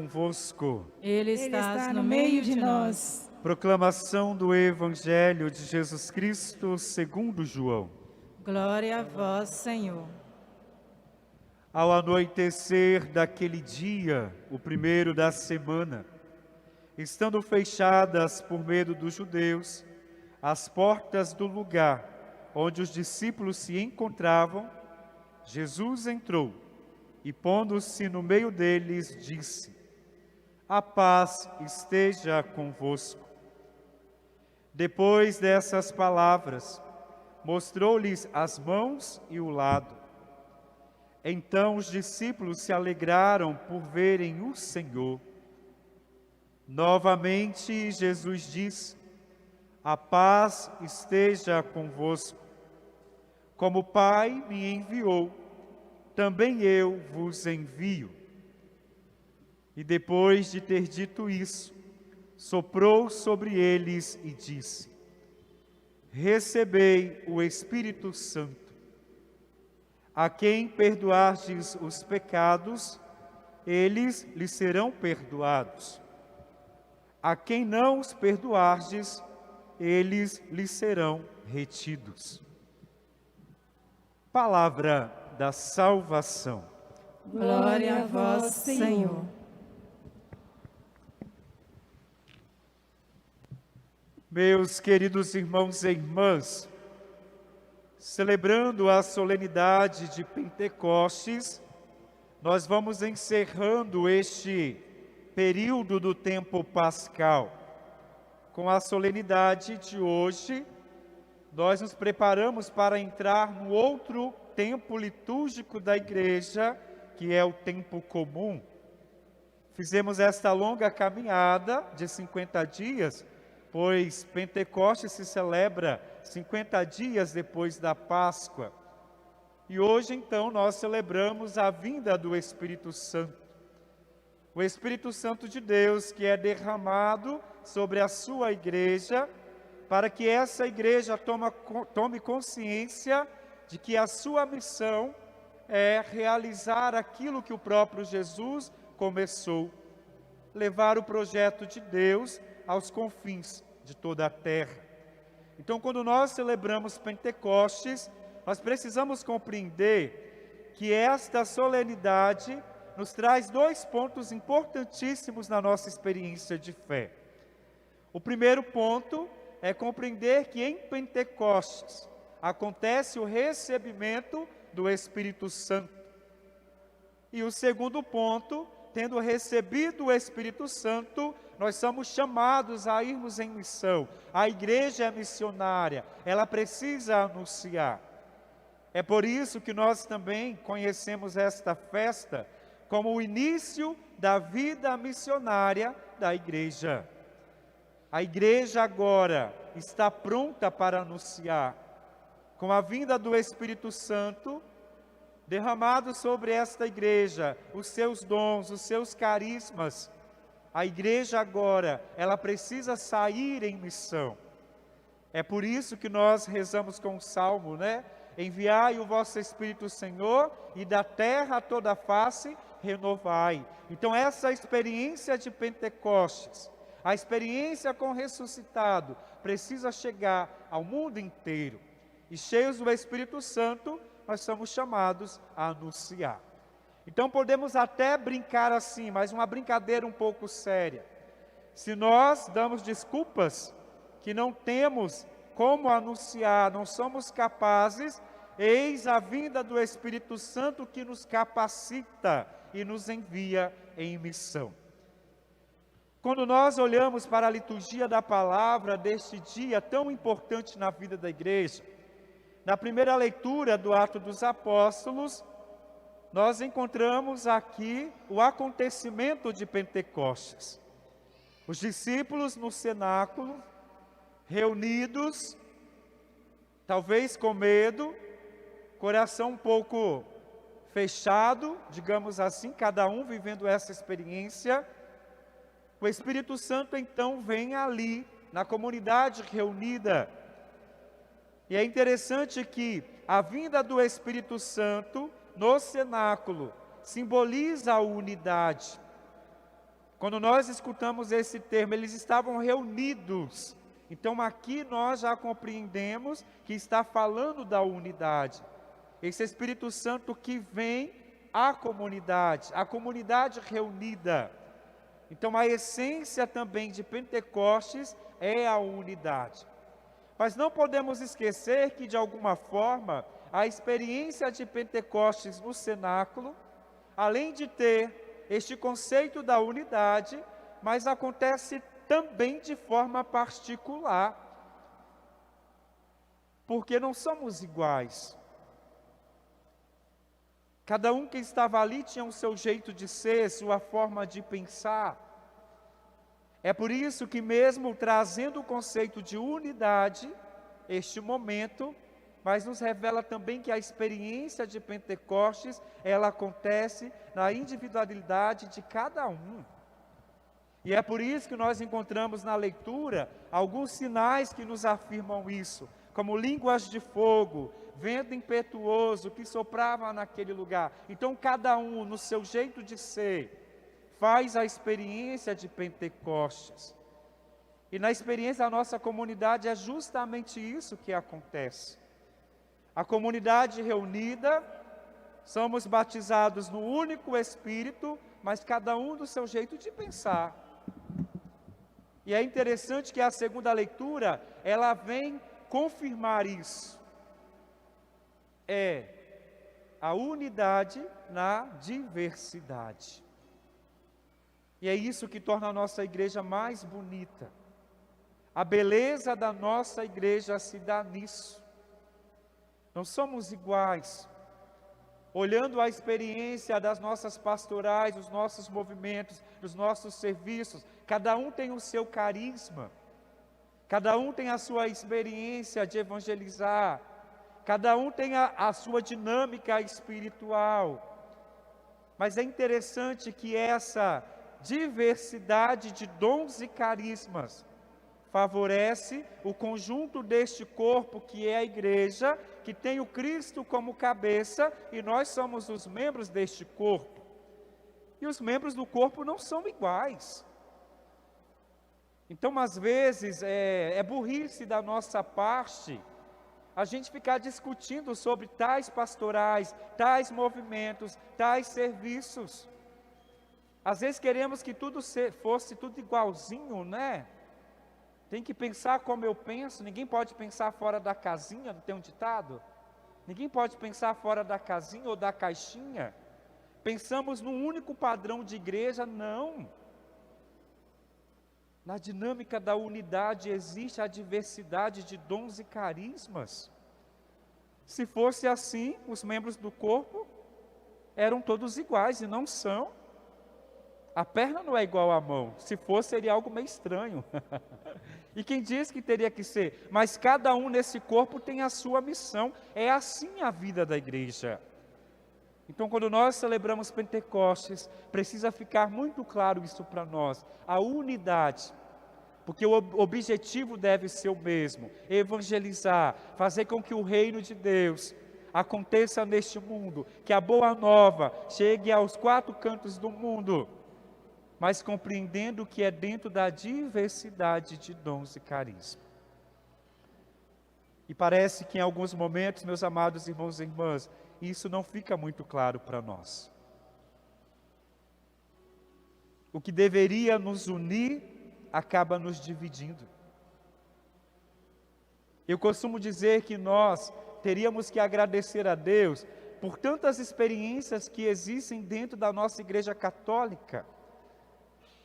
Convosco. Ele está no meio de nós. Proclamação do Evangelho de Jesus Cristo segundo João. Glória a vós, Senhor. Ao anoitecer daquele dia, o primeiro da semana, estando fechadas por medo dos judeus as portas do lugar onde os discípulos se encontravam, Jesus entrou e, pondo-se no meio deles, disse: a paz esteja convosco. Depois dessas palavras, mostrou-lhes as mãos e o lado. Então os discípulos se alegraram por verem o Senhor. Novamente Jesus disse: a paz esteja convosco. Como o Pai me enviou, também eu vos envio. E depois de ter dito isso, soprou sobre eles e disse: recebei o Espírito Santo. A quem perdoardes os pecados, eles lhes serão perdoados. A quem não os perdoardes, eles lhes serão retidos. Palavra da salvação. Glória a vós, Senhor. Meus queridos irmãos e irmãs, celebrando a solenidade de Pentecostes, nós vamos encerrando este período do tempo pascal. Com a solenidade de hoje, nós nos preparamos para entrar no outro tempo litúrgico da igreja, que é o tempo comum. Fizemos esta longa caminhada de 50 dias, pois Pentecostes se celebra 50 dias depois da Páscoa. E hoje, então, nós celebramos a vinda do Espírito Santo. O Espírito Santo de Deus que é derramado sobre a sua igreja, para que essa igreja tome consciência de que a sua missão é realizar aquilo que o próprio Jesus começou, levar o projeto de Deus aos confins de toda a terra. Então, quando nós celebramos Pentecostes, nós precisamos compreender que esta solenidade nos traz dois pontos importantíssimos na nossa experiência de fé. O primeiro ponto é compreender que em Pentecostes acontece o recebimento do Espírito Santo. E o segundo ponto, tendo recebido o Espírito Santo, nós somos chamados a irmos em missão. A igreja é missionária, ela precisa anunciar. É por isso que nós também conhecemos esta festa como o início da vida missionária da igreja. A igreja agora está pronta para anunciar, com a vinda do Espírito Santo, derramado sobre esta igreja, os seus dons, os seus carismas. A igreja agora, ela precisa sair em missão. É por isso que nós rezamos com o Salmo, né? Enviai o vosso Espírito, Senhor, e da terra a toda face renovai. Então essa experiência de Pentecostes, a experiência com o ressuscitado, precisa chegar ao mundo inteiro. E cheios do Espírito Santo, nós somos chamados a anunciar. Então podemos até brincar assim, mas uma brincadeira um pouco séria. Se nós damos desculpas que não temos como anunciar, não somos capazes, eis a vinda do Espírito Santo que nos capacita e nos envia em missão. Quando nós olhamos para a liturgia da palavra deste dia tão importante na vida da igreja, na primeira leitura do Atos dos Apóstolos, nós encontramos aqui o acontecimento de Pentecostes. Os discípulos no cenáculo, reunidos, talvez com medo, coração um pouco fechado, digamos assim, cada um vivendo essa experiência. O Espírito Santo então vem ali, na comunidade reunida. E é interessante que a vinda do Espírito Santo no cenáculo simboliza a unidade. Quando nós escutamos esse termo, eles estavam reunidos. Então aqui nós já compreendemos que está falando da unidade. Esse Espírito Santo que vem à comunidade, a comunidade reunida. Então a essência também de Pentecostes é a unidade. Mas não podemos esquecer que, de alguma forma, a experiência de Pentecostes no cenáculo, além de ter este conceito da unidade, mas acontece também de forma particular, porque não somos iguais. Cada um que estava ali tinha o seu jeito de ser, sua forma de pensar. É por isso que, mesmo trazendo o conceito de unidade, este momento, mas nos revela também que a experiência de Pentecostes, ela acontece na individualidade de cada um. E é por isso que nós encontramos na leitura alguns sinais que nos afirmam isso, como línguas de fogo, vento impetuoso que soprava naquele lugar. Então cada um, no seu jeito de ser, faz a experiência de Pentecostes. E na experiência da nossa comunidade é justamente isso que acontece. A comunidade reunida, somos batizados no único Espírito, mas cada um do seu jeito de pensar. E é interessante que a segunda leitura, ela vem confirmar isso. É a unidade na diversidade. E é isso que torna a nossa igreja mais bonita. A beleza da nossa igreja se dá nisso. Não somos iguais. Olhando a experiência das nossas pastorais, dos nossos movimentos, dos nossos serviços, cada um tem o seu carisma, cada um tem a sua experiência de evangelizar, cada um tem a sua dinâmica espiritual. Mas é interessante que essa diversidade de dons e carismas favorece o conjunto deste corpo que é a igreja, que tem o Cristo como cabeça, e nós somos os membros deste corpo. E os membros do corpo não são iguais. Então, às vezes, é burrice da nossa parte a gente ficar discutindo sobre tais pastorais, tais movimentos, tais serviços. Às vezes queremos que tudo fosse tudo igualzinho, né? Tem que pensar como eu penso, ninguém pode pensar fora da casinha, não tem um ditado? Ninguém pode pensar fora da casinha ou da caixinha. Pensamos num único padrão de igreja, não. Na dinâmica da unidade existe a diversidade de dons e carismas. Se fosse assim, os membros do corpo eram todos iguais, e não são. A perna não é igual à mão, se fosse seria algo meio estranho. E quem diz que teria que ser? Mas cada um nesse corpo tem a sua missão, é assim a vida da igreja. Então, quando nós celebramos Pentecostes, precisa ficar muito claro isso para nós, a unidade, porque o objetivo deve ser o mesmo, evangelizar, fazer com que o reino de Deus aconteça neste mundo, que a boa nova chegue aos quatro cantos do mundo, mas compreendendo que é dentro da diversidade de dons e carisma. E parece que em alguns momentos, meus amados irmãos e irmãs, isso não fica muito claro para nós. O que deveria nos unir, acaba nos dividindo. Eu costumo dizer que nós teríamos que agradecer a Deus por tantas experiências que existem dentro da nossa igreja católica.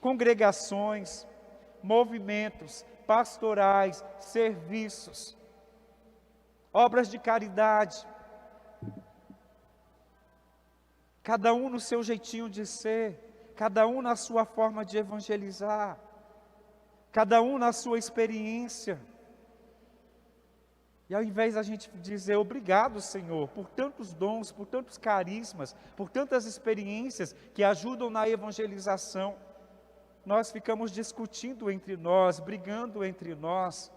Congregações, movimentos, pastorais, serviços, obras de caridade, cada um no seu jeitinho de ser, cada um na sua forma de evangelizar, cada um na sua experiência. E ao invés da gente dizer obrigado, Senhor, por tantos dons, por tantos carismas, por tantas experiências que ajudam na evangelização, nós ficamos discutindo entre nós, brigando entre nós.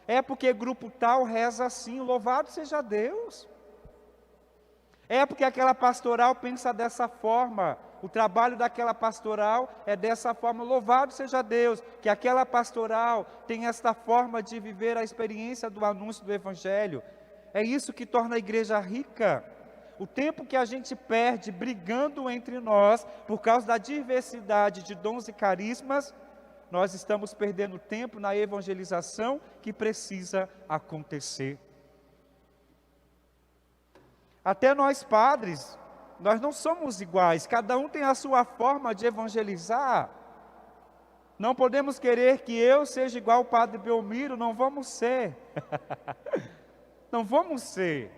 É porque grupo tal reza assim, louvado seja Deus. É porque aquela pastoral pensa dessa forma, o trabalho daquela pastoral é dessa forma. Louvado seja Deus, que aquela pastoral tem esta forma de viver a experiência do anúncio do Evangelho. É isso que torna a igreja rica. O tempo que a gente perde brigando entre nós, por causa da diversidade de dons e carismas, nós estamos perdendo tempo na evangelização que precisa acontecer. Até nós padres, nós não somos iguais, cada um tem a sua forma de evangelizar. Não podemos querer que eu seja igual ao Padre Belmiro, não vamos ser. Não vamos ser.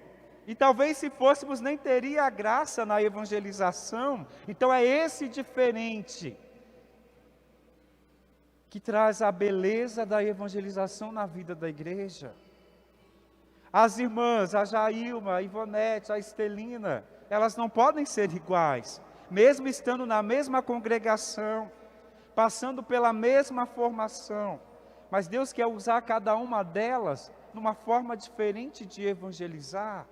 E talvez se fôssemos nem teria a graça na evangelização. Então é esse diferente que traz a beleza da evangelização na vida da igreja. As irmãs, a Jailma, a Ivonete, a Estelina, elas não podem ser iguais, mesmo estando na mesma congregação, passando pela mesma formação, mas Deus quer usar cada uma delas numa forma diferente de evangelizar.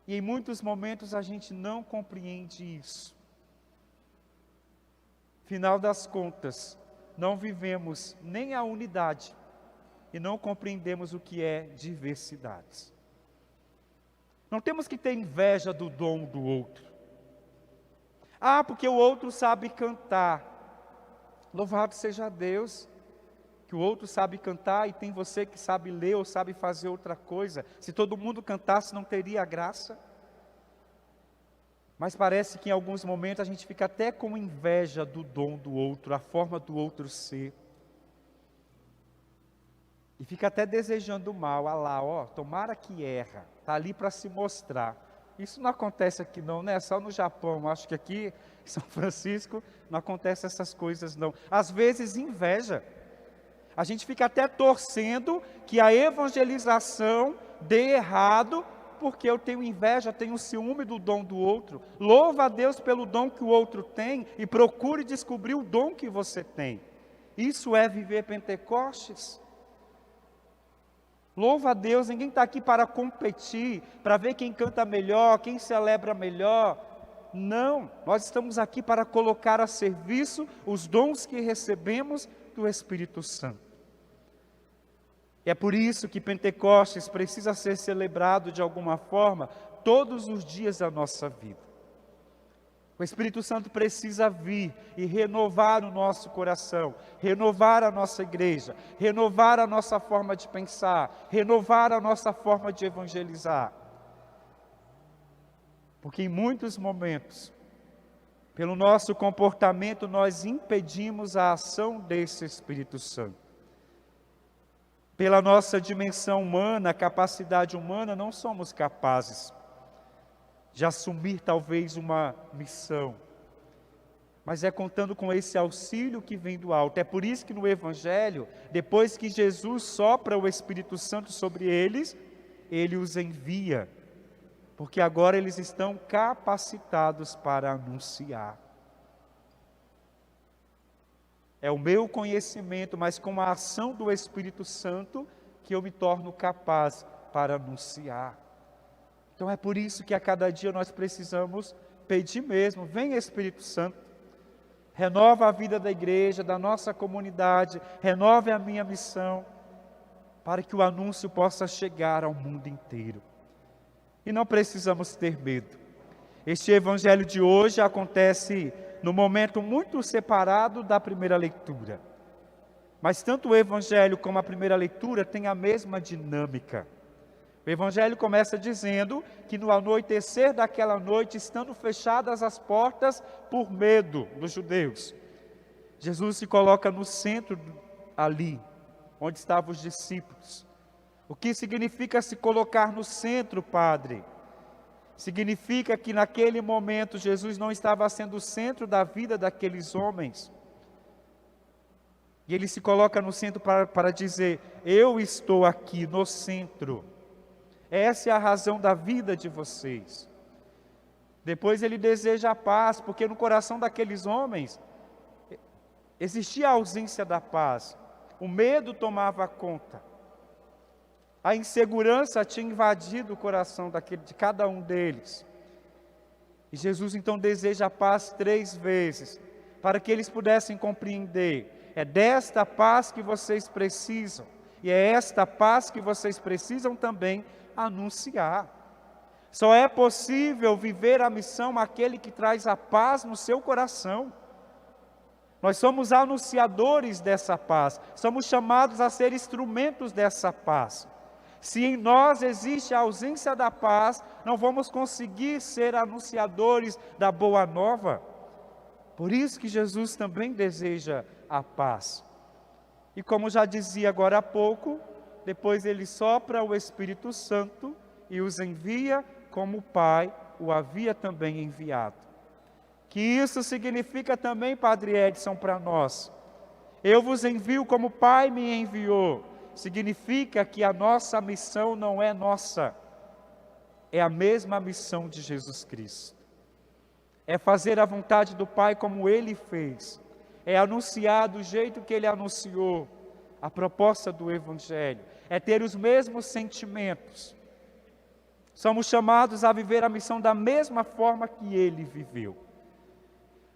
E em muitos momentos a gente não compreende isso. Final das contas, não vivemos nem a unidade e não compreendemos o que é diversidade. Não temos que ter inveja do dom do outro. Ah, porque o outro sabe cantar. Louvado seja Deus, que o outro sabe cantar e tem você que sabe ler ou sabe fazer outra coisa. Se todo mundo cantasse, não teria graça. Mas parece que em alguns momentos a gente fica até com inveja do dom do outro, a forma do outro ser. E fica até desejando mal, tomara que erra, está ali para se mostrar. Isso não acontece aqui não, né? Só no Japão, acho que aqui em São Francisco não acontece essas coisas não. Às vezes inveja. A gente fica até torcendo que a evangelização dê errado, porque eu tenho inveja, tenho ciúme do dom do outro. Louva a Deus pelo dom que o outro tem e procure descobrir o dom que você tem. Isso é viver Pentecostes. Louva a Deus, ninguém está aqui para competir, para ver quem canta melhor, quem celebra melhor. Não, nós estamos aqui para colocar a serviço os dons que recebemos do Espírito Santo. É por isso que Pentecostes precisa ser celebrado de alguma forma todos os dias da nossa vida. O Espírito Santo precisa vir e renovar o nosso coração, renovar a nossa igreja, renovar a nossa forma de pensar, renovar a nossa forma de evangelizar. Porque em muitos momentos, pelo nosso comportamento, nós impedimos a ação desse Espírito Santo. Pela nossa dimensão humana, capacidade humana, não somos capazes de assumir talvez uma missão, mas é contando com esse auxílio que vem do alto. É por isso que no Evangelho, depois que Jesus sopra o Espírito Santo sobre eles, Ele os envia, porque agora eles estão capacitados para anunciar. É o meu conhecimento, mas com a ação do Espírito Santo, que eu me torno capaz para anunciar. Então é por isso que a cada dia nós precisamos pedir mesmo, vem Espírito Santo, renova a vida da igreja, da nossa comunidade, renove a minha missão, para que o anúncio possa chegar ao mundo inteiro. E não precisamos ter medo. Este evangelho de hoje acontece num momento muito separado da primeira leitura. Mas tanto o evangelho como a primeira leitura têm a mesma dinâmica. O Evangelho começa dizendo que no anoitecer daquela noite, estando fechadas as portas por medo dos judeus, Jesus se coloca no centro ali, onde estavam os discípulos. O que significa se colocar no centro, Padre? Significa que naquele momento Jesus não estava sendo o centro da vida daqueles homens. E Ele se coloca no centro para dizer, eu estou aqui no centro. Essa é a razão da vida de vocês. Depois Ele deseja a paz, porque no coração daqueles homens existia a ausência da paz. O medo tomava conta. a insegurança tinha invadido o coração de cada um deles. E Jesus então deseja a paz 3 vezes, para que eles pudessem compreender. É desta paz que vocês precisam, e é esta paz que vocês precisam também anunciar. Só é possível viver a missão aquele que traz a paz no seu coração. Nós somos anunciadores dessa paz, somos chamados a ser instrumentos dessa paz. Se em nós existe a ausência da paz, não vamos conseguir ser anunciadores da boa nova. Por isso que Jesus também deseja a paz. E como já dizia agora há pouco, depois ele sopra o Espírito Santo e os envia como o Pai o havia também enviado. Que isso significa também, Padre Edson, para nós. Eu vos envio como o Pai me enviou. Significa que a nossa missão não é nossa, é a mesma missão de Jesus Cristo. É fazer a vontade do Pai como Ele fez, é anunciar do jeito que Ele anunciou a proposta do Evangelho, é ter os mesmos sentimentos. Somos chamados a viver a missão da mesma forma que Ele viveu.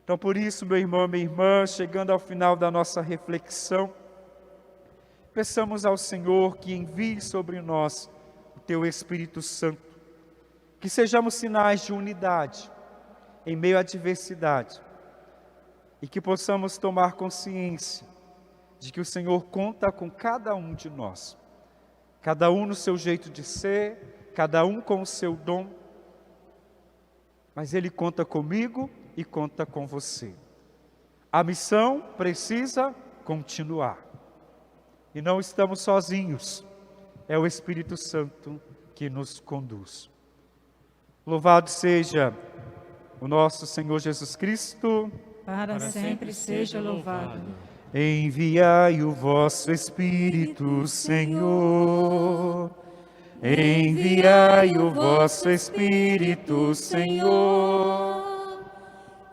Então por isso, meu irmão, minha irmã, chegando ao final da nossa reflexão, peçamos ao Senhor que envie sobre nós o Teu Espírito Santo, que sejamos sinais de unidade em meio à diversidade e que possamos tomar consciência de que o Senhor conta com cada um de nós, cada um no seu jeito de ser, cada um com o seu dom, mas Ele conta comigo e conta com você. A missão precisa continuar. E não estamos sozinhos, é o Espírito Santo que nos conduz. Louvado seja o nosso Senhor Jesus Cristo. Para sempre seja louvado. Enviai o vosso Espírito, Senhor. Enviai o vosso Espírito, Senhor.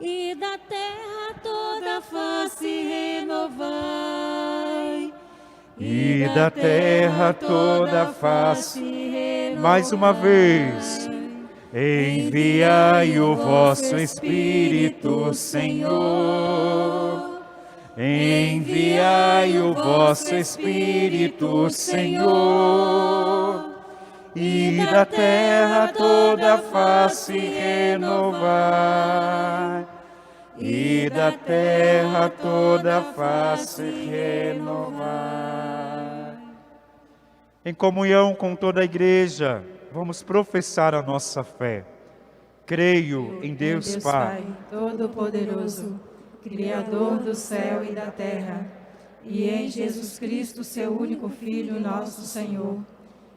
E da terra toda face renovai. E da terra toda face, mais uma vez, enviai o vosso Espírito, Senhor. Enviai o vosso Espírito, Senhor. E da terra toda face renovai. E da terra toda face renovar. Em comunhão com toda a igreja, vamos professar a nossa fé. Creio em Deus Pai, Todo-Poderoso, Criador do céu e da terra, e em Jesus Cristo, seu único Filho, nosso Senhor,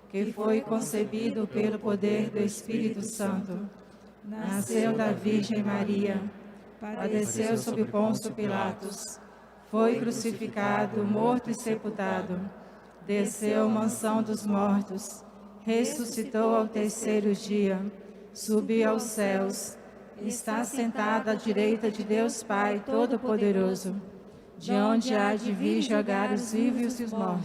que foi concebido pelo poder do Espírito Santo, nasceu da Virgem Maria, padeceu sob Pôncio Pilatos, foi crucificado, morto e sepultado, desceu à mansão dos mortos, ressuscitou ao 3º dia, subiu aos céus, está sentado à direita de Deus Pai Todo-Poderoso, de onde há de vir julgar os vivos e os mortos.